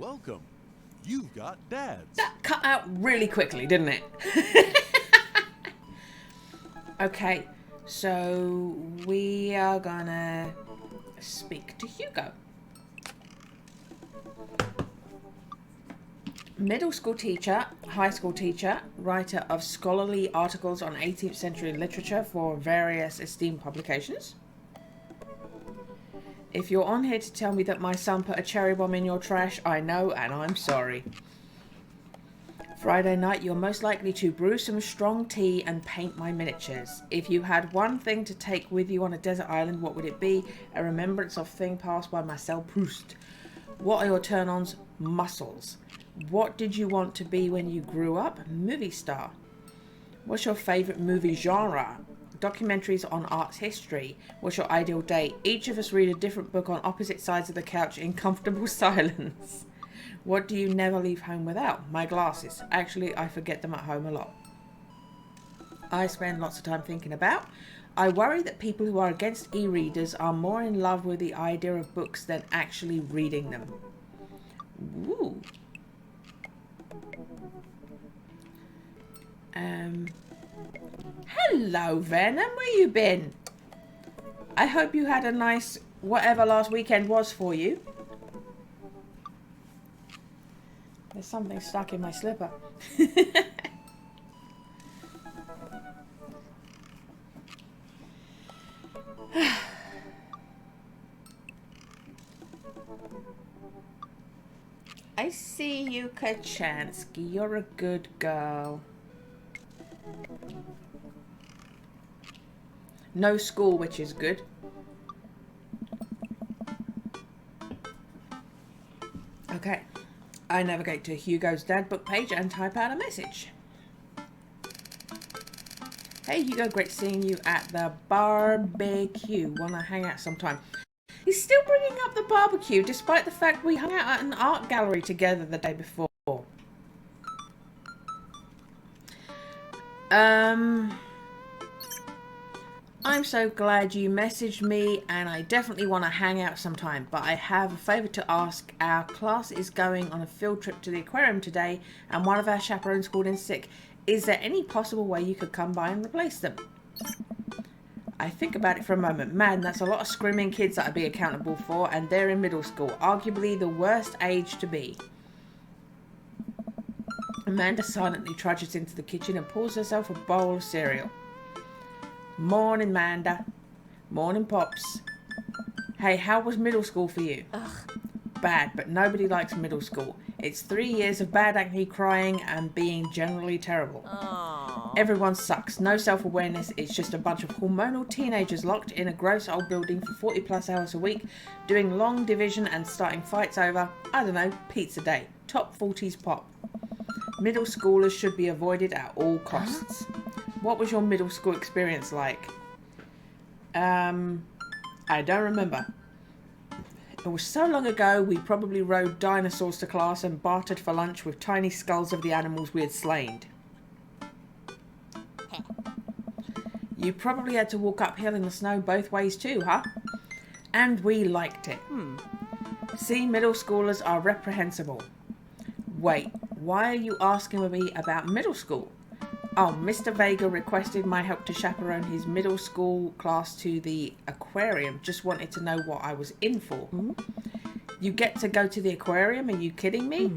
Welcome. You've got dads. That cut out really quickly, didn't it? Okay, so we are gonna speak to Hugo. Middle school teacher, high school teacher, writer of scholarly articles on 18th century literature for various esteemed publications. If you're on here to tell me that my son put a cherry bomb in your trash, I know and I'm sorry. Friday night, you're most likely to brew some strong tea and paint my miniatures. If you had one thing to take with you on a desert island, what would it be? A remembrance of thing passed by Marcel Proust. What are your turn-ons? Muscles. What did you want to be when you grew up? Movie star. What's your favourite movie genre? Documentaries on arts history. What's your ideal date? Each of us read a different book on opposite sides of the couch in comfortable silence. What do you never leave home without? My glasses. Actually, I forget them at home a lot. I spend lots of time thinking about. I worry that people who are against e-readers are more in love with the idea of books than actually reading them. Ooh. Hello, Venom. Where you been? I hope you had a nice whatever last weekend was for you. There's something stuck in my slipper. I see you, Kachansky. You're a good girl. No school, which is good. Okay. I navigate to Hugo's dad book page and type out a message. Hey Hugo, great seeing you at the barbecue. Wanna hang out sometime? He's still bringing up the barbecue despite the fact we hung out at an art gallery together the day before. I'm so glad you messaged me and I definitely want to hang out sometime, but I have a favour to ask. Our class is going on a field trip to the aquarium today and one of our chaperones called in sick. Is there any possible way you could come by and replace them? I think about it for a moment. Man, that's a lot of screaming kids that I'd be accountable for, and they're in middle school, arguably the worst age to be. Amanda silently trudges into the kitchen and pours herself a bowl of cereal. Morning, Amanda. Morning, Pops. Hey, how was middle school for you? Ugh. Bad, but nobody likes middle school. It's 3 years of bad acne, crying, and being generally terrible. Aww. Everyone sucks. No self-awareness. It's just a bunch of hormonal teenagers locked in a gross old building for 40 plus hours a week, doing long division and starting fights over, I don't know, pizza day. Top 40s pop. Middle schoolers should be avoided at all costs. What was your middle school experience like? I don't remember. It was so long ago, we probably rode dinosaurs to class and bartered for lunch with tiny skulls of the animals we had slain. You probably had to walk uphill in the snow both ways too, huh? And we liked it. See, middle schoolers are reprehensible. Wait, why are you asking me about middle school? Oh, Mr. Vega requested my help to chaperone his middle school class to the aquarium. Just wanted to know what I was in for. You get to go to the aquarium? Are you kidding me?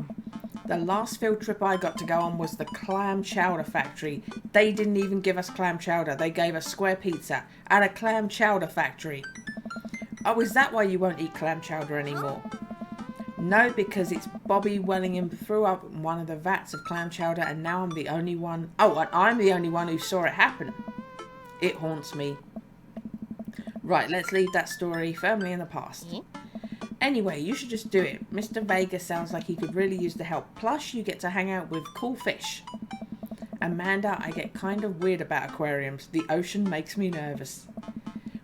The last field trip I got to go on was the clam chowder factory. They didn't even give us clam chowder. They gave us square pizza at a clam chowder factory. Oh, is that why you won't eat clam chowder anymore? No, because it's Bobby Wellingham threw up one of the vats of clam chowder and now I'm the only one... Oh, and I'm the only one who saw it happen. It haunts me. Right, let's leave that story firmly in the past. Anyway, you should just do it. Mr. Vega sounds like he could really use the help. Plus, you get to hang out with cool fish. Amanda, I get kind of weird about aquariums. The ocean makes me nervous.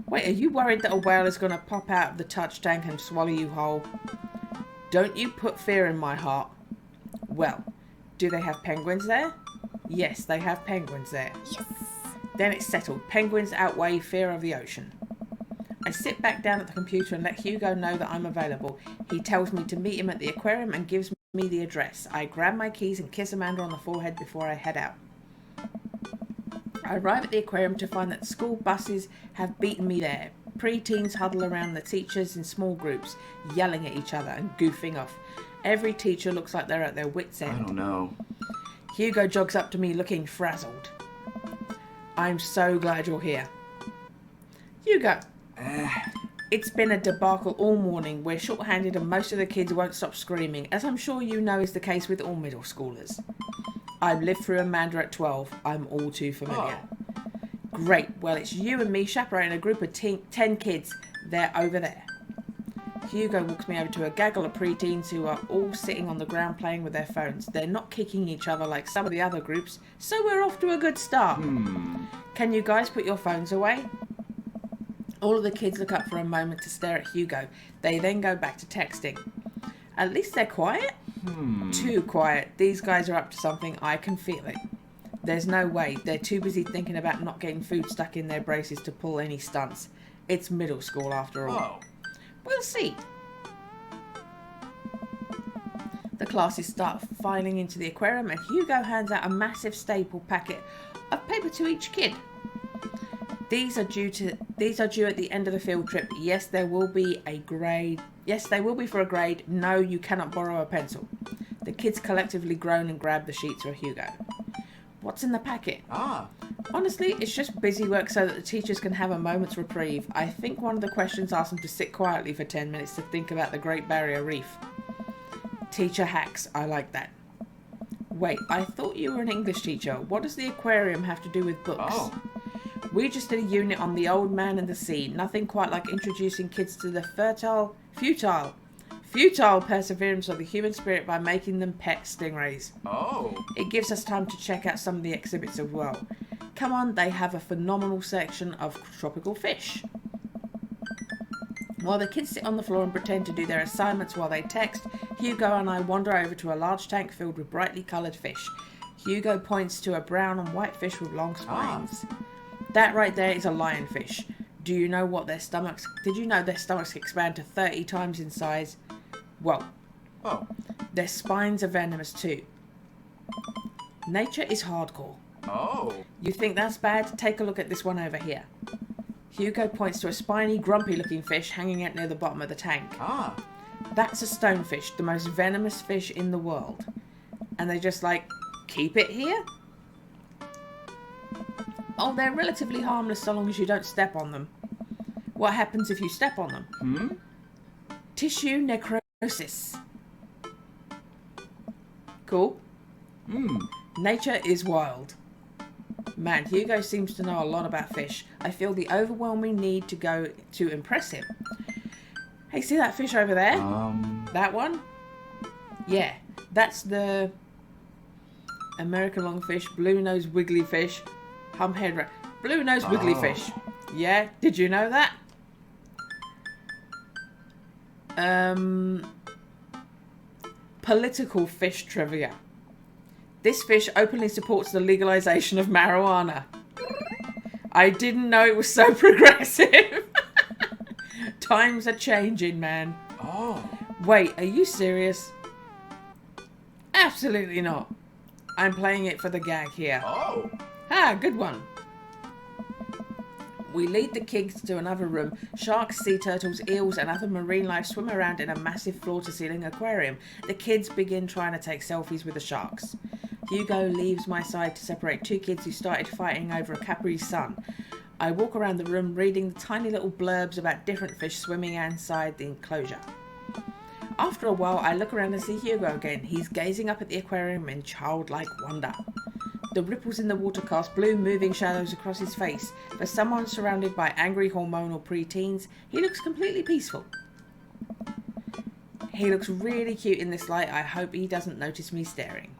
Wait, are you worried that a whale is going to pop out of the touch tank and swallow you whole? Don't you put fear in my heart. Well, do they have penguins there? Yes, they have penguins there. Yes. Then it's settled. Penguins outweigh fear of the ocean. I sit back down at the computer and let Hugo know that I'm available. He tells me to meet him at the aquarium and gives me the address. I grab my keys and kiss Amanda on the forehead before I head out. I arrive at the aquarium to find that school buses have beaten me there. Pre-teens huddle around the teachers in small groups, yelling at each other and goofing off. Every teacher looks like they're at their wits' end. I don't know. Hugo jogs up to me looking frazzled. I'm so glad you're here. Hugo. It's been a debacle all morning. We're short-handed and most of the kids won't stop screaming, as I'm sure you know is the case with all middle schoolers. I've lived through Amanda at 12. I'm all too familiar. Oh. Great. Well, it's you and me chaperoning a group of 10 kids. They're over there. Hugo walks me over to a gaggle of preteens who are all sitting on the ground playing with their phones. They're not kicking each other like some of the other groups, so we're off to a good start. Can you guys put your phones away? All of the kids look up for a moment to stare at Hugo. They then go back to texting. At least they're quiet? Too quiet. These guys are up to something. I can feel it. There's no way. They're too busy thinking about not getting food stuck in their braces to pull any stunts. It's middle school after all. We'll see. The classes start filing into the aquarium and Hugo hands out a massive staple packet of paper to each kid. These are due at the end of the field trip. Yes, there will be a grade. Yes, they will be for a grade. No, you cannot borrow a pencil. The kids collectively groan and grab the sheets for Hugo. What's in the packet? Honestly, it's just busy work so that the teachers can have a moment's reprieve. I think one of the questions asks them to sit quietly for 10 minutes to think about the Great Barrier Reef. Teacher hacks. I like that. Wait, I thought you were an English teacher. What does the aquarium have to do with books? We just did a unit on the old man and the sea. Nothing quite like introducing kids to the futile perseverance of the human spirit by making them pet stingrays. It gives us time to check out some of the exhibits as well. Come on, they have a phenomenal section of tropical fish. While the kids sit on the floor and pretend to do their assignments while they text, Hugo and I wander over to a large tank filled with brightly coloured fish. Hugo points to a brown and white fish with long spines. That right there is a lionfish. Did you know their stomachs expand to 30 times in size? Well, their spines are venomous too. Nature is hardcore. You think that's bad? Take a look at this one over here. Hugo points to a spiny, grumpy-looking fish hanging out near the bottom of the tank. That's a stonefish, the most venomous fish in the world. And they just keep it here? Oh, they're relatively harmless so long as you don't step on them. What happens if you step on them? Tissue necrosis. Cool. Nature is wild. Man, Hugo seems to know a lot about fish. I feel the overwhelming need to go to impress him. Hey, see that fish over there? That one? Yeah, that's the American longfish, blue-nosed wiggly fish, humphead rat. Blue-nosed wiggly fish. Yeah, did you know that? Political fish trivia. This fish openly supports the legalization of marijuana. I didn't know it was so progressive. Times are changing, man. Wait, are you serious? Absolutely not. I'm playing it for the gag here. Good one. We lead the kids to another room. Sharks, sea turtles, eels, and other marine life swim around in a massive floor-to-ceiling aquarium. The kids begin trying to take selfies with the sharks. Hugo leaves my side to separate two kids who started fighting over a Capri Sun. I walk around the room reading the tiny little blurbs about different fish swimming inside the enclosure. After a while, I look around and see Hugo again. He's gazing up at the aquarium in childlike wonder. The ripples in the water cast blue, moving shadows across his face. For someone surrounded by angry hormonal preteens, he looks completely peaceful. He looks really cute in this light. I hope he doesn't notice me staring.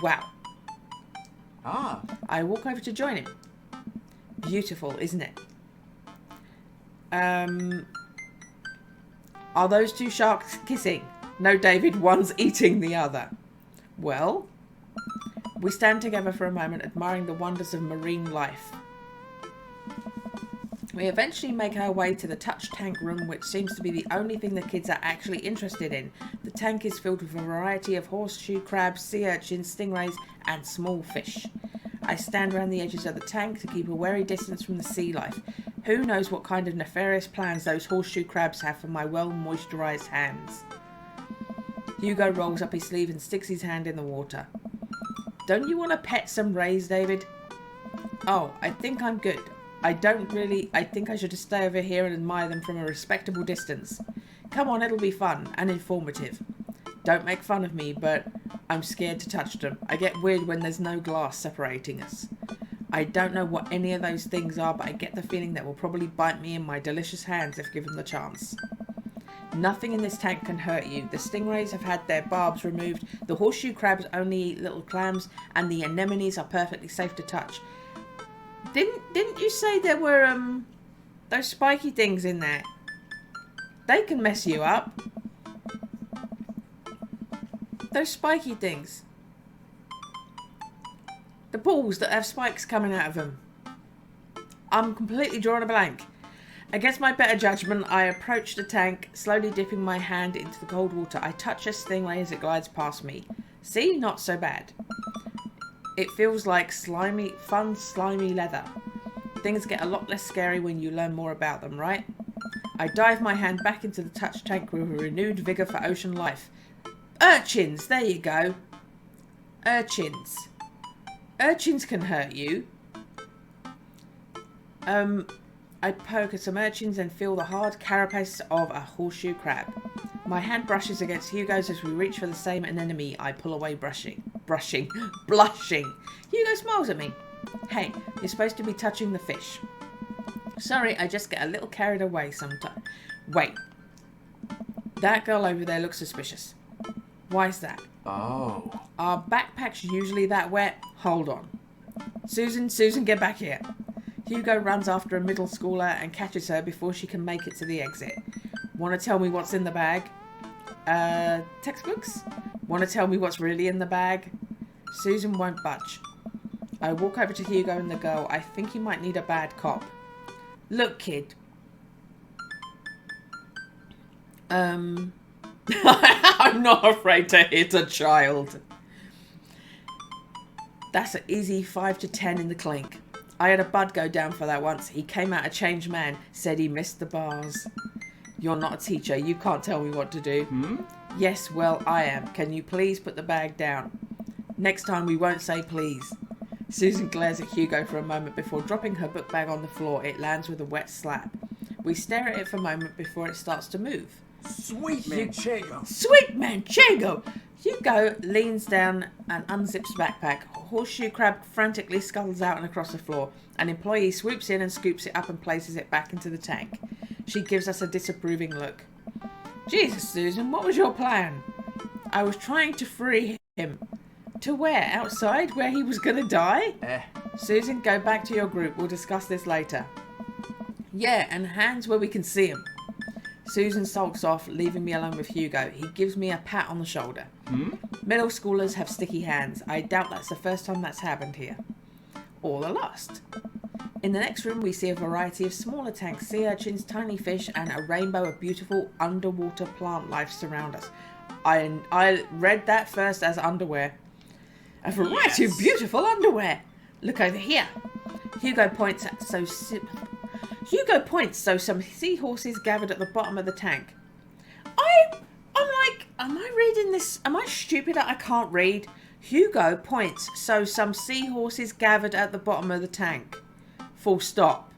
Wow. I walk over to join him. Beautiful, isn't it? Are those two sharks kissing? No, David, one's eating the other. Well, we stand together for a moment, admiring the wonders of marine life. We eventually make our way to the touch tank room, which seems to be the only thing the kids are actually interested in. The tank is filled with a variety of horseshoe crabs, sea urchins, stingrays, and small fish. I stand around the edges of the tank to keep a wary distance from the sea life. Who knows what kind of nefarious plans those horseshoe crabs have for my well-moisturised hands. Hugo rolls up his sleeve and sticks his hand in the water. Don't you want to pet some rays, David? Oh, I think I'm good. I think I should just stay over here and admire them from a respectable distance. Come on, it'll be fun and informative. Don't make fun of me, but I'm scared to touch them. I get weird when there's no glass separating us. I don't know what any of those things are, but I get the feeling that will probably bite me in my delicious hands if given the chance. Nothing in this tank can hurt you. The stingrays have had their barbs removed, the horseshoe crabs only eat little clams, and the anemones are perfectly safe to touch. Didn't you say there were those spiky things in there? They can mess you up. Those spiky things. The balls that have spikes coming out of them. I'm completely drawing a blank. Against my better judgment, I approach the tank, slowly dipping my hand into the cold water. I touch a stingray as it glides past me. See? Not so bad. It feels like slimy leather. Things get a lot less scary when you learn more about them, right? I dive my hand back into the touch tank with a renewed vigour for ocean life. Urchins! There you go. Urchins. Urchins can hurt you. I poke at some urchins and feel the hard carapace of a horseshoe crab. My hand brushes against Hugo's as we reach for the same anemone. I pull away blushing. Hugo smiles at me. Hey, you're supposed to be touching the fish. Sorry, I just get a little carried away sometimes. Wait. That girl over there looks suspicious. Why's that? Oh. Are backpacks usually that wet? Hold on. Susan, get back here. Hugo runs after a middle schooler and catches her before she can make it to the exit. Want to tell me what's in the bag? Textbooks? Want to tell me what's really in the bag? Susan won't budge. I walk over to Hugo and the girl. I think he might need a bad cop. Look, kid. I'm not afraid to hit a child. That's an easy 5 to 10 in the clink. I had a bud go down for that once. He came out a changed man, said he missed the bars. You're not a teacher. You can't tell me what to do. Yes, well, I am. Can you please put the bag down? Next time we won't say please. Susan glares at Hugo for a moment before dropping her book bag on the floor. It lands with a wet slap. We stare at it for a moment before it starts to move. Sweet manchego. Sweet manchego! Hugo leans down and unzips backpack. Horseshoe crab frantically scuttles out and across the floor. An employee swoops in and scoops it up and places it back into the tank. She gives us a disapproving look. Jesus, Susan, what was your plan? I was trying to free him. To where? Outside? Where he was going to die? Susan, go back to your group. We'll discuss this later. Yeah, and hands where we can see him. Susan sulks off, leaving me alone with Hugo. He gives me a pat on the shoulder. Middle schoolers have sticky hands. I doubt that's the first time that's happened here. Or the last. In the next room, we see a variety of smaller tanks, sea urchins, tiny fish, and a rainbow of beautiful underwater plant life surround us. I read that first as underwear. A variety of beautiful underwear. Look over here. Hugo points so some seahorses gathered at the bottom of the tank. I'm like, am I reading this? Am I stupid that I can't read? Hugo points so some seahorses gathered at the bottom of the tank. Full stop.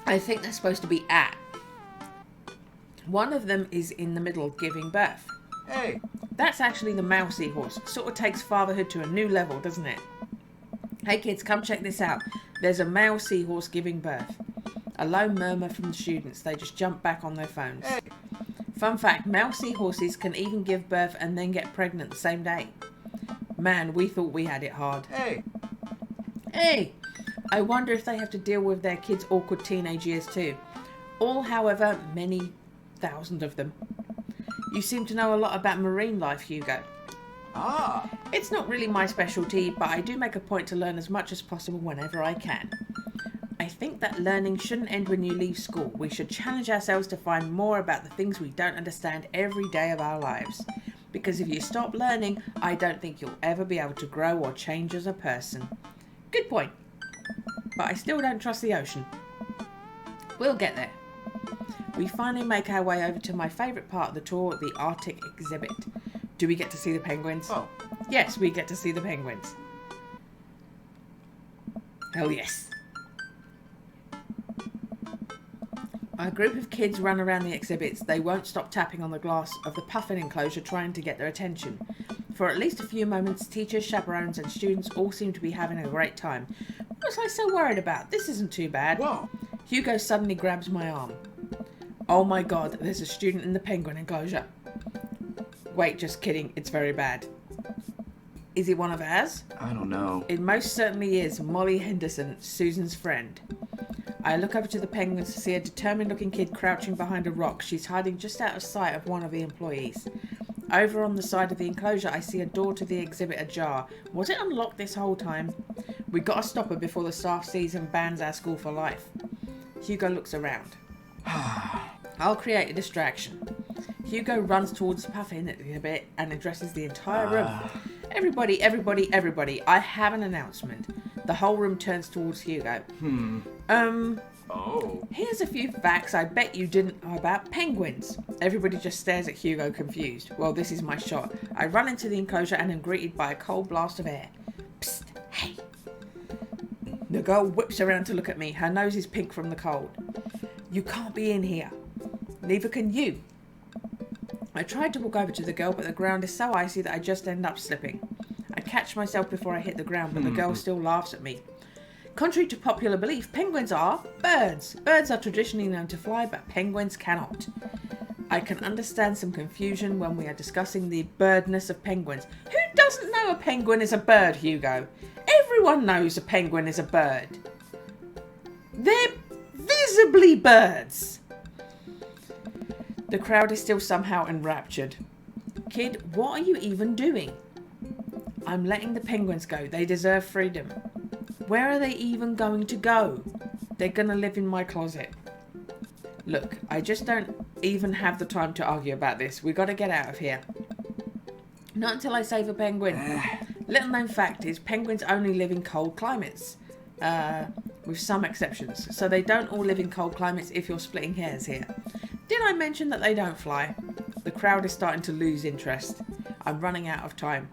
I think they're supposed to be at. One of them is in the middle giving birth. Hey. That's actually the male seahorse. Sort of takes fatherhood to a new level, doesn't it? Hey kids, come check this out. There's a male seahorse giving birth. A low murmur from the students. They just jump back on their phones. Hey. Fun fact, male seahorses can even give birth and then get pregnant the same day. Man, we thought we had it hard. Hey! I wonder if they have to deal with their kids' awkward teenage years too. All, however, many thousand of them. You seem to know a lot about marine life, Hugo. It's not really my specialty, but I do make a point to learn as much as possible whenever I can. I think that learning shouldn't end when you leave school. We should challenge ourselves to find more about the things we don't understand every day of our lives. Because if you stop learning, I don't think you'll ever be able to grow or change as a person. Good point. But I still don't trust the ocean. We'll get there. We finally make our way over to my favourite part of the tour, the Arctic exhibit. Do we get to see the penguins? Oh. Yes, we get to see the penguins. Hell yes. A group of kids run around the exhibits. They won't stop tapping on the glass of the puffin enclosure trying to get their attention. For at least a few moments, teachers, chaperones and students all seem to be having a great time. What was I so worried about? This isn't too bad. Whoa. Hugo suddenly grabs my arm. Oh my god, there's a student in the penguin enclosure. Wait, just kidding, it's very bad. Is it one of ours? I don't know. It most certainly is. Molly Henderson, Susan's friend. I look over to the penguins to see a determined looking kid crouching behind a rock. She's hiding just out of sight of one of the employees. Over on the side of the enclosure, I see a door to the exhibit ajar. Was it unlocked this whole time? We gotta stop her before the staff sees and bans our school for life. Hugo looks around. I'll create a distraction. Hugo runs towards the puffin exhibit and addresses the entire room. Everybody, everybody, everybody, I have an announcement. The whole room turns towards Hugo. Oh. Here's a few facts I bet you didn't know about penguins. Everybody just stares at Hugo confused. Well, this is my shot. I run into the enclosure and am greeted by a cold blast of air. Psst, hey. The girl whips around to look at me. Her nose is pink from the cold. You can't be in here. Neither can you. I tried to walk over to the girl, but the ground is so icy that I just end up slipping. I catch myself before I hit the ground, but the girl still laughs at me. Contrary to popular belief, penguins are birds. Birds are traditionally known to fly, but penguins cannot. I can understand some confusion when we are discussing the birdness of penguins. Who doesn't know a penguin is a bird, Hugo? Everyone knows a penguin is a bird. They're visibly birds. The crowd is still somehow enraptured. Kid, what are you even doing? I'm letting the penguins go. They deserve freedom. Where are they even going to go? They're gonna live in my closet. Look, I just don't even have the time to argue about this. We gotta get out of here. Not until I save a penguin. Little known fact is penguins only live in cold climates. With some exceptions. So they don't all live in cold climates if you're splitting hairs here. Did I mention that they don't fly? The crowd is starting to lose interest. I'm running out of time.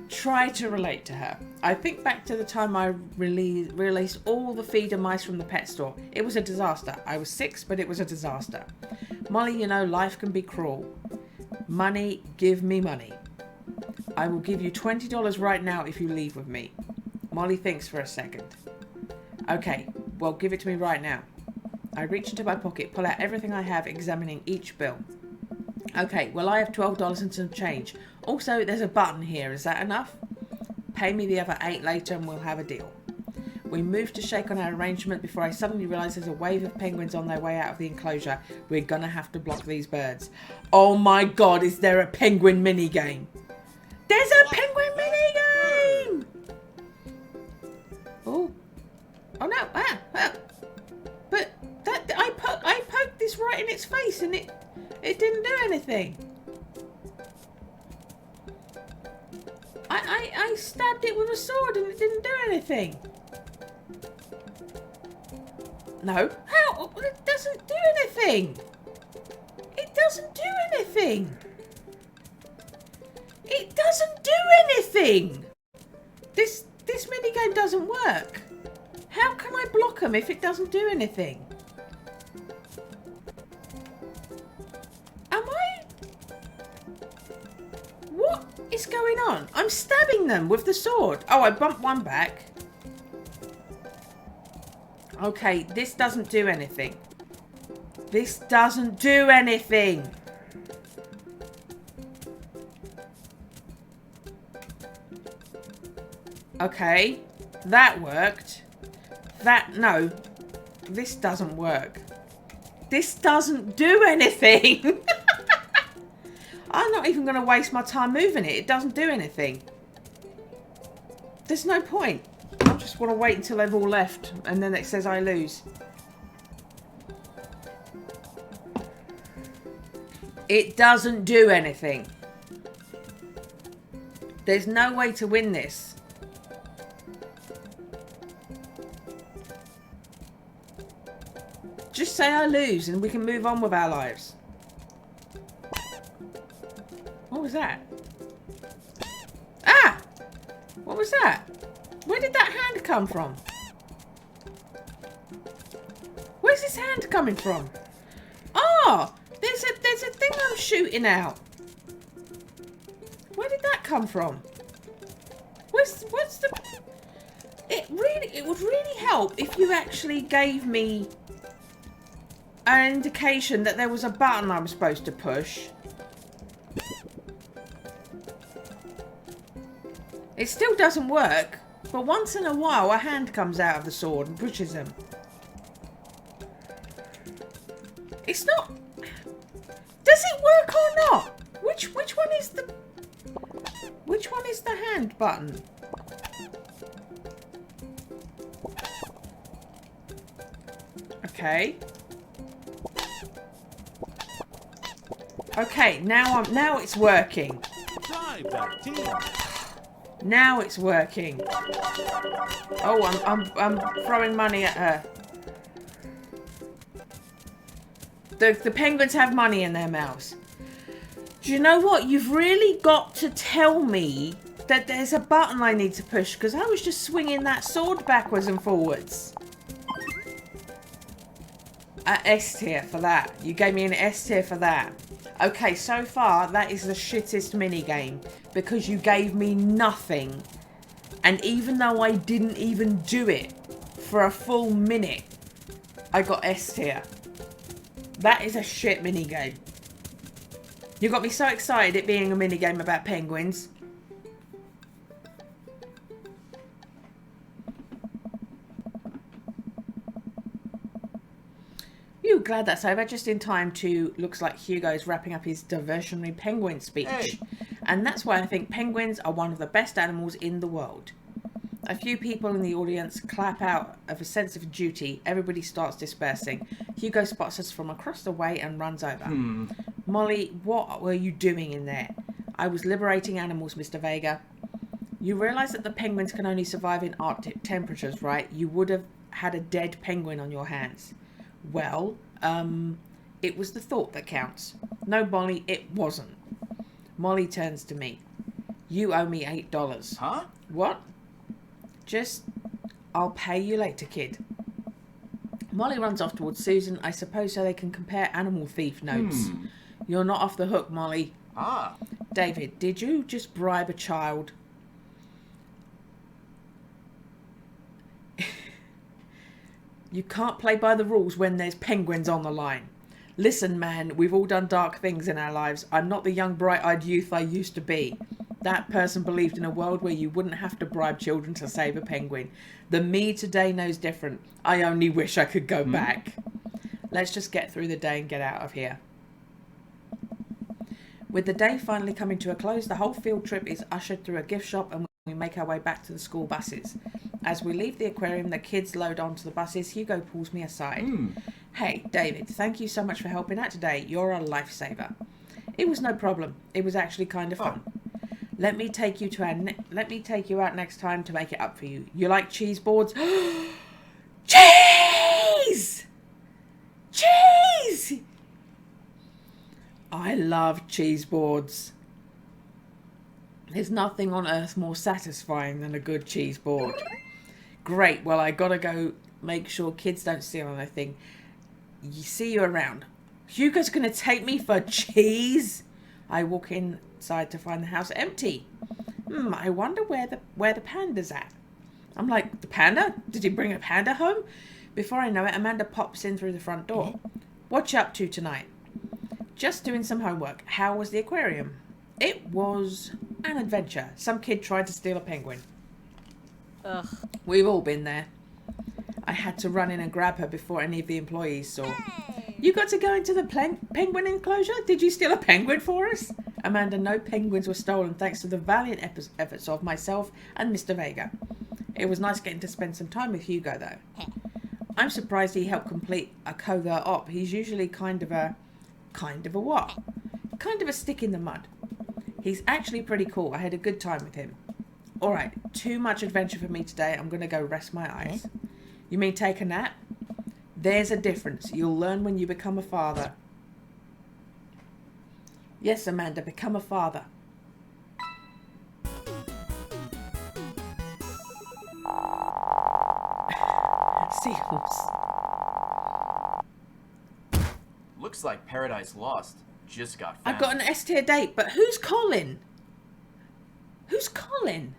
Try to relate to her. I think back to the time I released all the feeder mice from the pet store. It was a disaster. I was 6, but it was a disaster. Molly, you know, life can be cruel. Money, give me money. I will give you $20 right now if you leave with me. Molly thinks for a second. Okay, well, give it to me right now. I reach into my pocket, pull out everything I have, examining each bill. Okay, well, I have $12 and some change. Also, there's a button here. Is that enough? Pay me the other 8 later and we'll have a deal. We move to shake on our arrangement before I suddenly realise there's a wave of penguins on their way out of the enclosure. We're gonna have to block these birds. Oh my god, is there a penguin minigame? There's a penguin minigame! Oh. Oh no, but that I poked this right in its face and it didn't do anything. I stabbed it with a sword and it didn't do anything. No, how? It doesn't do anything. It doesn't do anything. It doesn't do anything. This minigame doesn't work. How can I block them if it doesn't do anything? Am I? What is going on? I'm stabbing them with the sword. Oh, I bumped one back. Okay, this doesn't do anything. This doesn't do anything. Okay, that worked. No, this doesn't work. This doesn't do anything. I'm not even going to waste my time moving it. It doesn't do anything. There's no point. I just want to wait until they've all left and then it says I lose. It doesn't do anything. There's no way to win this. Just say I lose and we can move on with our lives. What was that? Ah! What was that? Where did that hand come from? Where's this hand coming from? Oh! There's a thing I'm shooting out. Where did that come from? What's the... It would really help if you actually gave me an indication that there was a button I was supposed to push. It still doesn't work, but once in a while a hand comes out of the sword and pushes him. It's not... Does it work or not? Which one is the... Which one is the hand button? Okay. Okay, now it's working. Now it's working. Oh, I'm throwing money at her. The penguins have money in their mouths. Do you know what? You've really got to tell me that there's a button I need to push because I was just swinging that sword backwards and forwards. S tier for that. You gave me an S tier for that. Okay, so far that is the shittest minigame because you gave me nothing. And even though I didn't even do it for a full minute, I got S tier. That is a shit minigame. You got me so excited it being a minigame about penguins. Phew, glad that's over. Just in time to... Looks like Hugo's wrapping up his diversionary penguin speech. Hey. And that's why I think penguins are one of the best animals in the world. A few people in the audience clap out of a sense of duty. Everybody starts dispersing. Hugo spots us from across the way and runs over. Molly, what were you doing in there? I was liberating animals, Mr. Vega. You realise that the penguins can only survive in Arctic temperatures, right? You would have had a dead penguin on your hands. Well, it was the thought that counts. No, Molly, it wasn't. Molly turns to me. You owe me $8. Huh? What? Just, I'll pay you later, kid. Molly runs off towards Susan, I suppose so they can compare animal thief notes. You're not off the hook, Molly. Ah. David, did you just bribe a child? You can't play by the rules when there's penguins on the line. Listen, man, we've all done dark things in our lives. I'm not the young, bright-eyed youth I used to be. That person believed in a world where you wouldn't have to bribe children to save a penguin. The me today knows different. I only wish I could go back. Let's just get through the day and get out of here. With the day finally coming to a close, the whole field trip is ushered through a gift shop and we make our way back to the school buses. As we leave the aquarium, the kids load onto the buses. Hugo pulls me aside. Hey, David, thank you so much for helping out today. You're a lifesaver. It was no problem. It was actually kind of fun. Let me take you out next time to make it up for you. You like cheese boards? Cheese! Cheese! I love cheese boards. There's nothing on earth more satisfying than a good cheese board. Great. Well, I gotta go make sure kids don't steal anything. See you around. Hugo's gonna take me for cheese? I walk inside to find the house empty. I wonder where the panda's at. I'm like, the panda? Did he bring a panda home? Before I know it, Amanda pops in through the front door. What you up to tonight? Just doing some homework. How was the aquarium? It was an adventure. Some kid tried to steal a penguin. Ugh. We've all been there. I had to run in and grab her before any of the employees saw. You got to go into the penguin enclosure? Did you steal a penguin for us? Amanda, no penguins were stolen thanks to the valiant efforts of myself and Mr. Vega. It was nice getting to spend some time with Hugo, though. I'm surprised he helped complete a covert op. He's usually kind of a what? Kind of a stick in the mud. He's actually pretty cool. I had a good time with him. Alright, too much adventure for me today. I'm going to go rest my eyes. You mean take a nap? There's a difference. You'll learn when you become a father. Yes, Amanda, become a father. Seahorse. Looks like Paradise Lost just got found. I've got an S-tier date, but who's Colin? Who's Colin?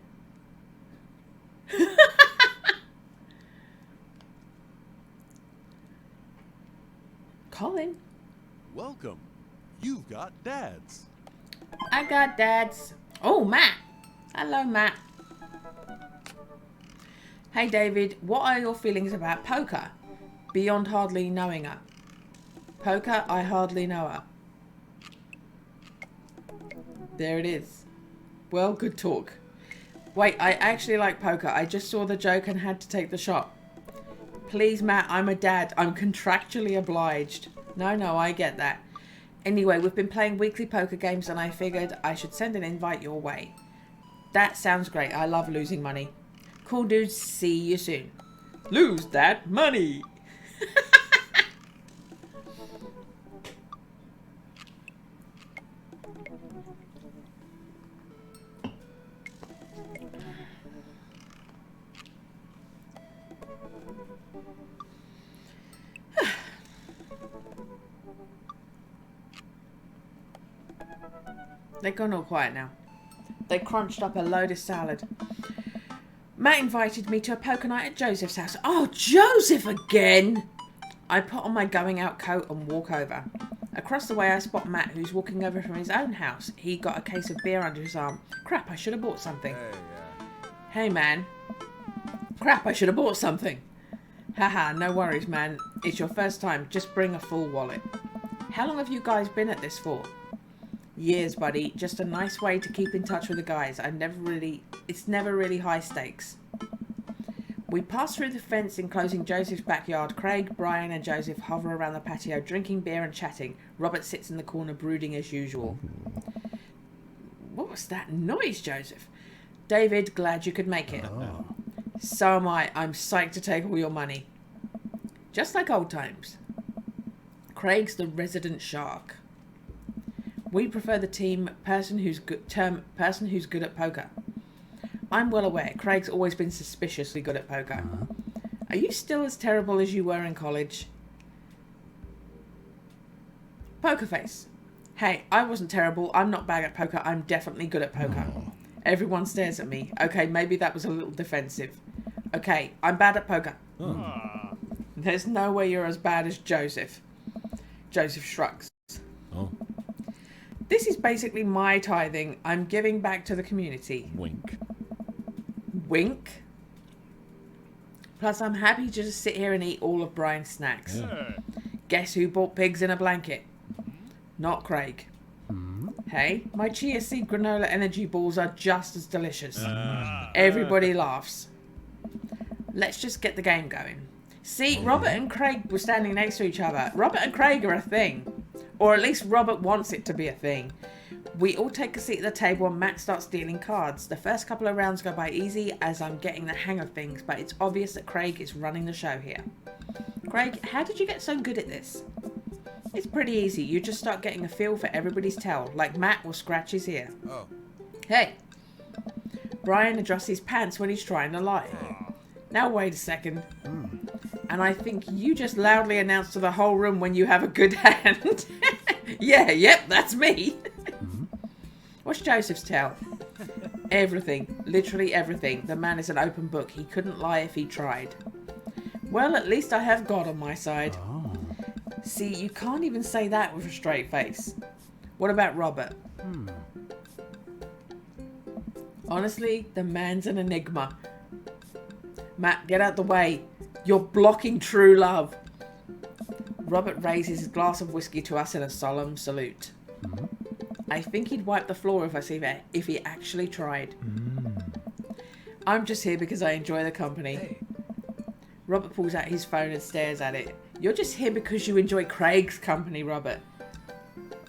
Colin? Welcome. You've got dads. I got dads. Oh, Matt. Hello, Matt. Hey, David. What are your feelings about poker? Beyond hardly knowing her. Poker, I hardly know her. There it is. Well, good talk. Wait, I actually like poker. I just saw the joke and had to take the shot. Please, Matt, I'm a dad. I'm contractually obliged. No, I get that. Anyway, we've been playing weekly poker games and I figured I should send an invite your way. That sounds great. I love losing money. Cool dudes, see you soon. Lose that money. They're gone all quiet now. They crunched up a load of salad. Matt invited me to a poker night at Joseph's house. Oh, Joseph again! I put on my going out coat and walk over. Across the way I spot Matt, who's walking over from his own house. He got a case of beer under his arm. Crap, I should have bought something. Hey, man. Crap, I should have bought something. Haha, no worries, man. It's your first time. Just bring a full wallet. How long have you guys been at this for? Years, buddy. Just a nice way to keep in touch with the guys. It's never really high stakes. We pass through the fence enclosing Joseph's backyard. Craig, Brian and Joseph hover around the patio, drinking beer and chatting. Robert sits in the corner brooding as usual. What was that noise, Joseph? David, glad you could make it. Oh. So am I. I'm psyched to take all your money. Just like old times. Craig's the resident shark. We prefer the person who's good at poker. I'm well aware. Craig's always been suspiciously good at poker. Are you still as terrible as you were in college? Poker face. Hey, I wasn't terrible. I'm not bad at poker. I'm definitely good at poker. Everyone stares at me. Okay, maybe that was a little defensive. Okay, I'm bad at poker. There's no way you're as bad as Joseph. Joseph shrugs. Oh. This is basically my tithing. I'm giving back to the community. Wink. Wink. Plus, I'm happy to just sit here and eat all of Brian's snacks. Yeah. Guess who bought pigs in a blanket? Not Craig. Hey, my chia seed granola energy balls are just as delicious. Everybody laughs. Let's just get the game going. See, Robert and Craig were standing next to each other. Robert and Craig are a thing. Or at least Robert wants it to be a thing. We all take a seat at the table and Matt starts dealing cards. The first couple of rounds go by easy as I'm getting the hang of things, but it's obvious that Craig is running the show here. Craig, how did you get so good at this? It's pretty easy. You just start getting a feel for everybody's tell, like Matt will scratch his ear. Oh. Hey. Brian adjusts his pants when he's trying to lie. Now wait a second. And I think you just loudly announced to the whole room when you have a good hand. Yep, that's me. What's Joseph's tell? Everything. Literally everything. The man is an open book. He couldn't lie if he tried. Well, at least I have God on my side. Oh. See, you can't even say that with a straight face. What about Robert? Honestly, the man's an enigma. Matt, get out the way. You're blocking true love. Robert raises his glass of whiskey to us in a solemn salute. I think he'd wipe the floor if he actually tried. I'm just here because I enjoy the company. Hey. Robert pulls out his phone and stares at it. You're just here because you enjoy Craig's company, Robert.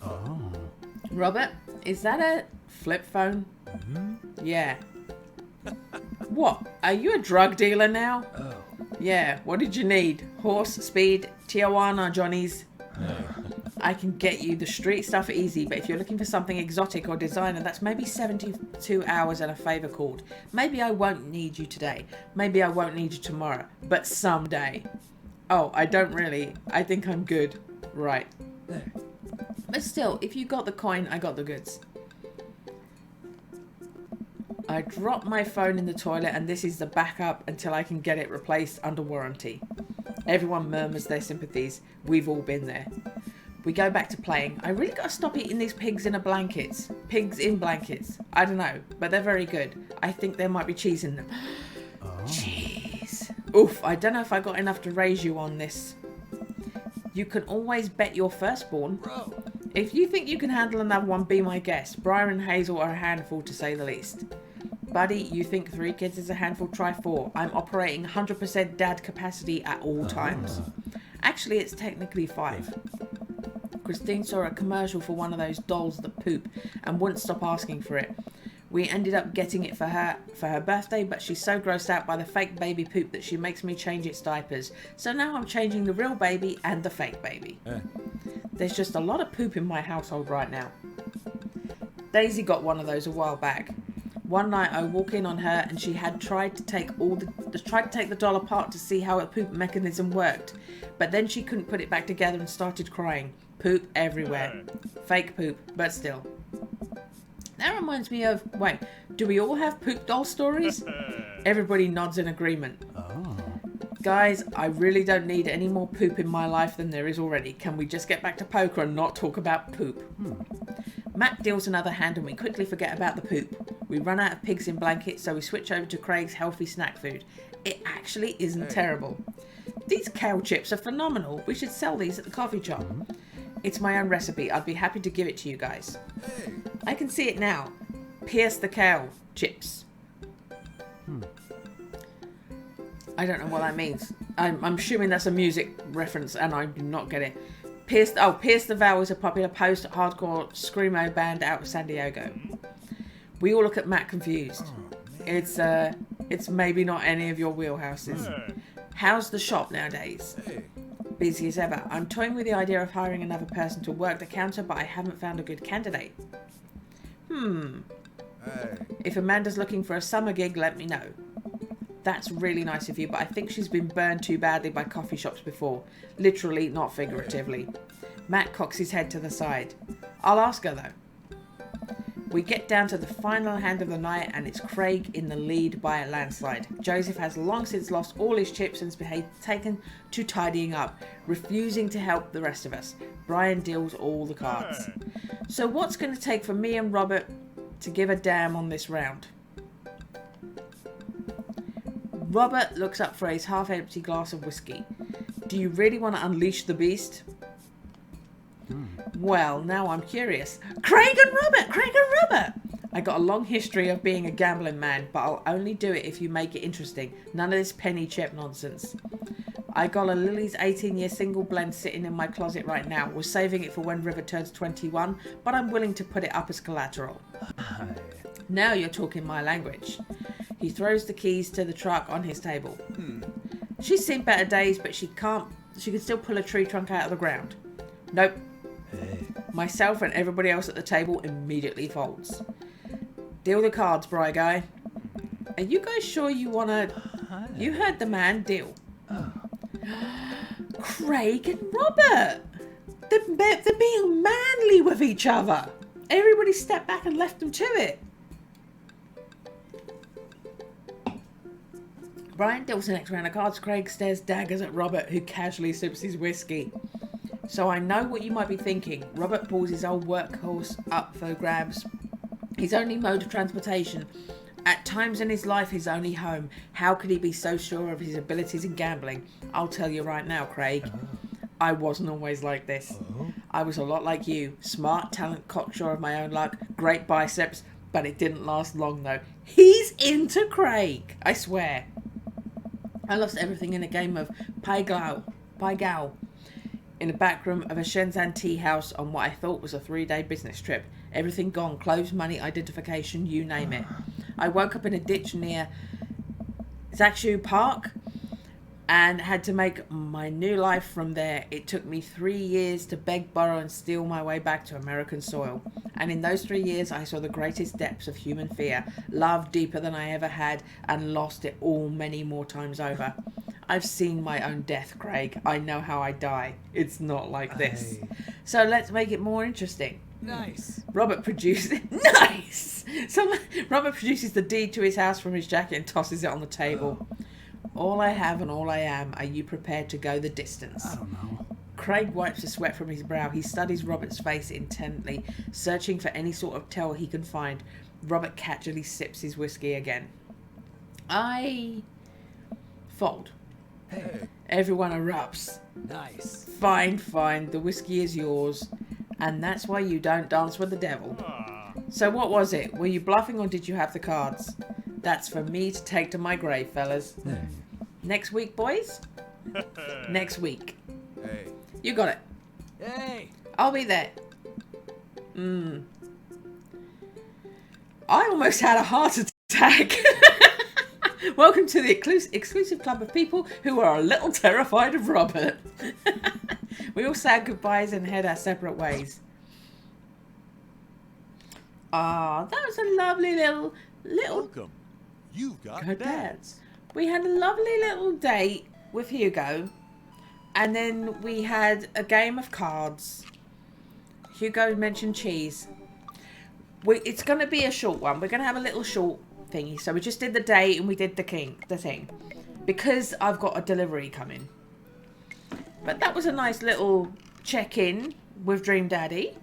Oh. Robert, is that a flip phone? Yeah. What? Are you a drug dealer now? Oh. Yeah. What did you need? Horse, speed, Tijuana, Johnny's? I can get you the street stuff easy, but if you're looking for something exotic or designer, that's maybe 72 hours and a favour called. Maybe I won't need you today. Maybe I won't need you tomorrow. But someday. Oh, I don't really. I think I'm good. Right. But still, if you got the coin, I got the goods. I dropped my phone in the toilet and this is the backup until I can get it replaced under warranty. Everyone murmurs their sympathies. We've all been there. We go back to playing. I really gotta stop eating these pigs in blankets. Pigs in blankets. I don't know, but they're very good. I think there might be cheese in them. Cheese. Oof, I don't know if I got enough to raise you on this. You can always bet your firstborn. Bro. If you think you can handle another one, be my guest. Brian and Hazel are a handful, to say the least. Buddy, you think 3 kids is a handful? Try 4. I'm operating 100% dad capacity at all times. Actually, it's technically 5. Christine saw a commercial for one of those dolls that poop and wouldn't stop asking for it. We ended up getting it for her birthday, but she's so grossed out by the fake baby poop that she makes me change its diapers. So now I'm changing the real baby and the fake baby. There's just a lot of poop in my household right now. Daisy got one of those a while back. One night I walk in on her and she had tried to take the doll apart to see how a poop mechanism worked, but then she couldn't put it back together and started crying. Poop everywhere. Fake poop, but still. That reminds me of, wait, do we all have poop doll stories? Everybody nods in agreement. Guys, I really don't need any more poop in my life than there is already. Can we just get back to poker and not talk about poop? Matt deals another hand and we quickly forget about the poop. We run out of pigs in blankets, so we switch over to Craig's healthy snack food. It actually isn't terrible. These kale chips are phenomenal. We should sell these at the coffee shop. It's my own recipe. I'd be happy to give it to you guys. I can see it now. Pierce the kale chips. I don't know what that means. I'm assuming that's a music reference and I do not get it. Pierce the Veil is a popular post-hardcore screamo band out of San Diego. We all look at Matt confused. It's maybe not any of your wheelhouses. How's the shop nowadays? Busy as ever. I'm toying with the idea of hiring another person to work the counter, but I haven't found a good candidate. If Amanda's looking for a summer gig, let me know. That's really nice of you, but I think she's been burned too badly by coffee shops before. Literally, not figuratively. Matt cocks his head to the side. I'll ask her though. We get down to the final hand of the night and it's Craig in the lead by a landslide. Joseph has long since lost all his chips and has taken to tidying up, refusing to help the rest of us. Brian deals all the cards. So what's going to take for me and Robert to give a damn on this round? Robert looks up for his half-empty glass of whiskey. Do you really want to unleash the beast? Well, now I'm curious. Craig and Robert! I got a long history of being a gambling man, but I'll only do it if you make it interesting. None of this penny chip nonsense. I got a Lily's 18-year single blend sitting in my closet right now. We're saving it for when River turns 21, but I'm willing to put it up as collateral. Now you're talking my language. He throws the keys to the truck on his table. She's seen better days, but she can still pull a tree trunk out of the ground. Nope. Myself and everybody else at the table immediately folds. Deal the cards, Bry Guy. Are you guys sure you wanna... You heard the man, deal. Craig and Robert! They're being manly with each other. Everybody stepped back and left them to it. Brian deals the next round of cards. Craig stares daggers at Robert, who casually sips his whiskey. So I know what you might be thinking. Robert pulls his old workhorse up for grabs. His only mode of transportation. At times in his life, his only home. How could he be so sure of his abilities in gambling? I'll tell you right now, Craig. I wasn't always like this. I was a lot like you. Smart, talent, cocksure of my own luck, great biceps, but it didn't last long though. He's into Craig, I swear. I lost everything in a game of Pai Gao in the back room of a Shenzhen tea house on what I thought was a 3-day business trip. Everything gone. Clothes, money, identification, you name it. I woke up in a ditch near Zakshu Park and had to make my new life from there. It took me 3 years to beg, borrow and steal my way back to American soil. And in those 3 years I saw the greatest depths of human fear, love deeper than I ever had, and lost it all many more times over. I've seen my own death, Craig. I know how I die. It's not like this. So let's make it more interesting. Nice. Robert produces... Nice! So Robert produces the deed to his house from his jacket and tosses it on the table. All I have and all I am. Are you prepared to go the distance? I don't know. Craig wipes the sweat from his brow. He studies Robert's face intently, searching for any sort of tell he can find. Robert casually sips his whiskey again. I fold. Hey. Everyone erupts. Nice. Fine, fine. The whiskey is yours. And that's why you don't dance with the devil. So what was it? Were you bluffing or did you have the cards? That's for me to take to my grave, fellas. Hey. Next week, boys? Next week. Hey. You got it. Hey. I'll be there. I almost had a heart attack. Welcome to the exclusive club of people who are a little terrified of Robert. We all say goodbyes and head our separate ways. Ah, that was a lovely little... Welcome. You've got Her dads. We had a lovely little date with Hugo. And then we had a game of cards. Hugo mentioned cheese. It's going to be a short one. We're going to have a little short thingy. So we just did the date and we did the thing. Because I've got a delivery coming. But that was a nice little check-in with Dream Daddy.